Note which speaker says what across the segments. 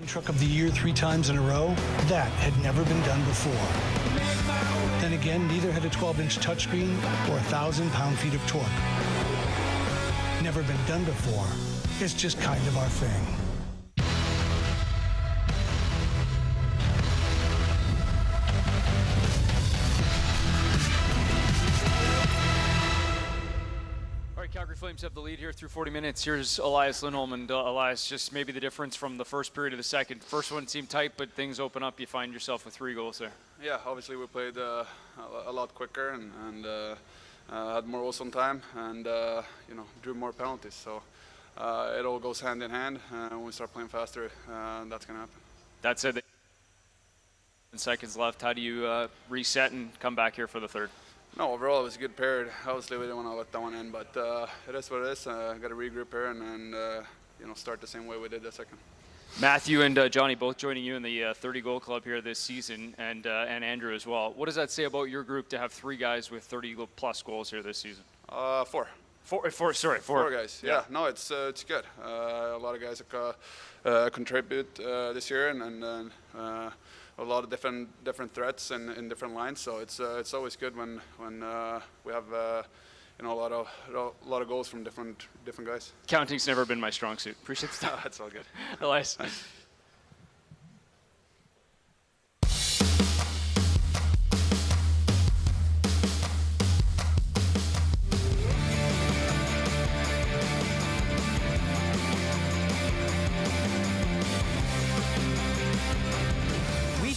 Speaker 1: Truck of the year 3 times in a row, that had never been done before. Then again, neither had a 12-inch touchscreen or 1,000 pound-feet of torque. Never been done before. It's just kind of our thing.
Speaker 2: Calgary Flames have the lead here through 40 minutes. Here's Elias Lindholm, and Elias, just maybe the difference from the first period to the second. First one seemed tight, but things open up. You find yourself with 3 goals there.
Speaker 3: Yeah, obviously we played a lot quicker and had more goals on time, and drew more penalties. So it all goes hand in hand. When we start playing faster, that's going to happen. That
Speaker 2: said, 10 seconds left. How do you reset and come back here for the third?
Speaker 3: No, overall it was a good period. Obviously we didn't want to let that one in, but it is what it is. Got to regroup here and start the same way we did the second.
Speaker 2: Matthew and Johnny both joining you in the 30-goal club here this season, and Andrew as well. What does that say about your group to have 3 guys with 30-plus goals here this season?
Speaker 3: 4. Four guys. Yeah. No, it's good. A lot of guys contribute this year, and a lot of different threats in different lines. So it's always good when we have a lot of goals from different guys.
Speaker 2: Counting's never been my strong suit. Appreciate the time.
Speaker 3: That's all good.
Speaker 2: Elias.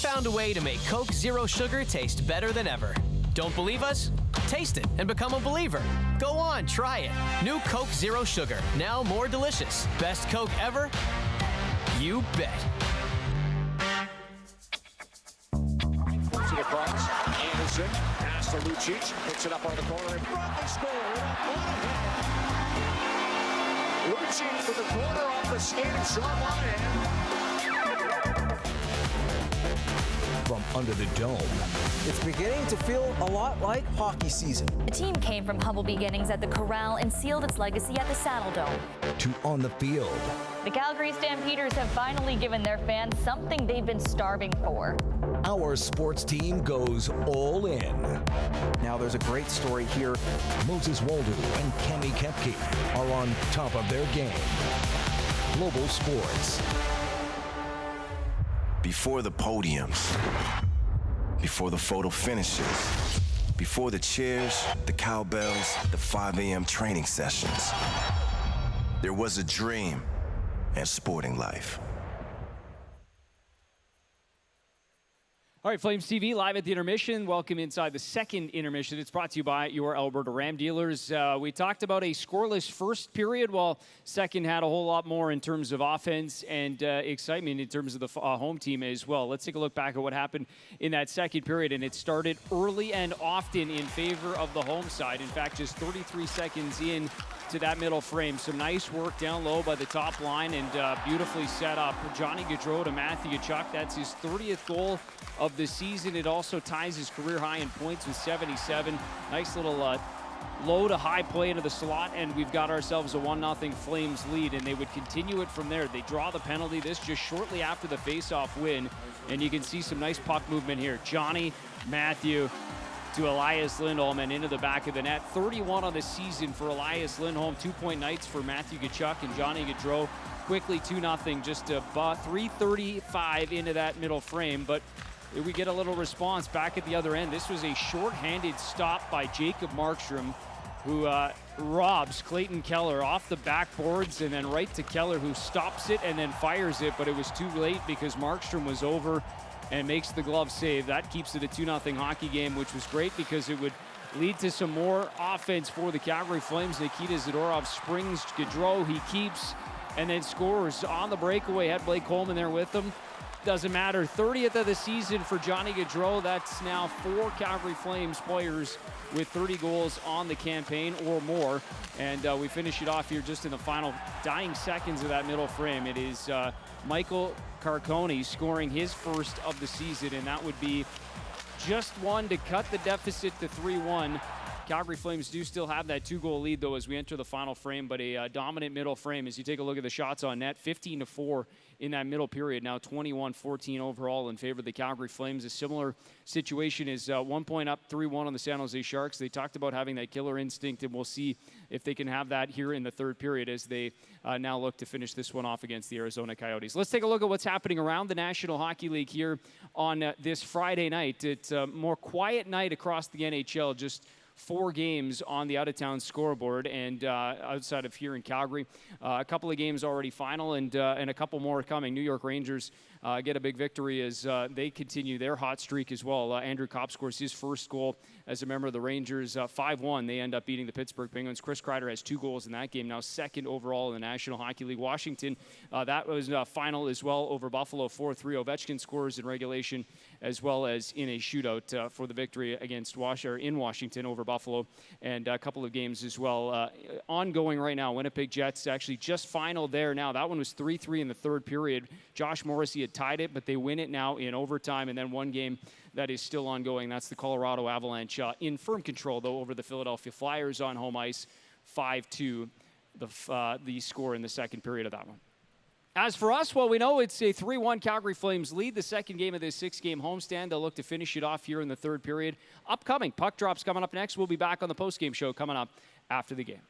Speaker 4: Found a way to make Coke Zero Sugar taste better than ever. Don't believe us? Taste it and become a believer. Go on, try it. New Coke Zero Sugar, now more delicious. Best Coke ever? You bet.
Speaker 5: Puts it across. Anderson pass to Lucic. Picks it up on the corner and front. They score. Lucic to the corner off the skating shot line.
Speaker 6: From under the dome.
Speaker 7: It's beginning to feel a lot like hockey season.
Speaker 8: The team came from humble beginnings at the Corral and sealed its legacy at the Saddle Dome.
Speaker 6: To on the field.
Speaker 8: The Calgary Stampeders have finally given their fans something they've been starving for.
Speaker 6: Our sports team goes all in.
Speaker 7: Now there's a great story here.
Speaker 6: Moses Waldo and Cami Kepke are on top of their game. Global Sports.
Speaker 9: Before the podiums, before the photo finishes, before the cheers, the cowbells, the 5 a.m. training sessions, there was a dream and sporting life.
Speaker 2: All right, Flames TV live at the intermission. Welcome inside the second intermission. It's brought to you by your Alberta Ram dealers. We talked about a scoreless first period, while second had a whole lot more in terms of offense and excitement in terms of the home team as well. Let's take a look back at what happened in that second period, and it started early and often in favor of the home side. In fact, just 33 seconds in to that middle frame. Some nice work down low by the top line and beautifully set up. Johnny Gaudreau to Matthew Tkachuk. That's his 30th goal of the season. It also ties his career high in points with 77. Nice little low to high play into the slot, and we've got ourselves a 1-0 Flames lead, and they would continue it from there. They draw the penalty, this just shortly after the face-off win, and you can see some nice puck movement here. Johnny, Matthew, to Elias Lindholm and into the back of the net. 31 on the season for Elias Lindholm. 2-point nights for Matthew Tkachuk and Johnny Gaudreau. Quickly 2-0, just 3:35 into that middle frame, but we get a little response back at the other end. This was a short-handed stop by Jacob Markstrom, who robs Clayton Keller off the backboards and then right to Keller, who stops it and then fires it, but it was too late because Markstrom was over and makes the glove save. That keeps it a 2-0 hockey game, which was great because it would lead to some more offense for the Calgary Flames. Nikita Zadorov springs Gaudreau, he keeps, and then scores on the breakaway. Had Blake Coleman there with him. Doesn't matter. 30th of the season for Johnny Gaudreau. That's now 4 Calgary Flames players with 30 goals on the campaign or more. And we finish it off here just in the final dying seconds of that middle frame. It is Michael Carcone scoring his first of the season, and that would be just one to cut the deficit to 3-1. Calgary Flames do still have that 2-goal lead, though, as we enter the final frame, but a dominant middle frame. As you take a look at the shots on net, 15-4 in that middle period. Now 21-14 overall in favor of the Calgary Flames. A similar situation is 1 point up, 3-1 on the San Jose Sharks. They talked about having that killer instinct, and we'll see if they can have that here in the third period as they now look to finish this one off against the Arizona Coyotes. Let's take a look at what's happening around the National Hockey League here on this Friday night. It's a more quiet night across the NHL, just 4 games on the out-of-town scoreboard, and outside of here in Calgary, a couple of games already final, and a couple more coming. New York Rangers get a big victory as they continue their hot streak as well. Andrew Kopp scores his first goal as a member of the Rangers. 5-1, they end up beating the Pittsburgh Penguins. Chris Kreider has 2 goals in that game, now second overall in the National Hockey League. Washington, that was final as well over Buffalo, 4-3. Ovechkin scores in regulation as well as in a shootout for the victory against in Washington over Buffalo, and a couple of games as well. Ongoing right now, Winnipeg Jets actually just final there now. That one was 3-3 in the third period. Josh Morrissey had tied it, but they win it now in overtime, and then one game that is still ongoing. That's the Colorado Avalanche in firm control, though, over the Philadelphia Flyers on home ice, 5-2, the score in the second period of that one. As for us, well, we know it's a 3-1 Calgary Flames lead, the second game of this 6-game homestand. They'll look to finish it off here in the third period. Upcoming puck drops coming up next. We'll be back on the postgame show coming up after the game.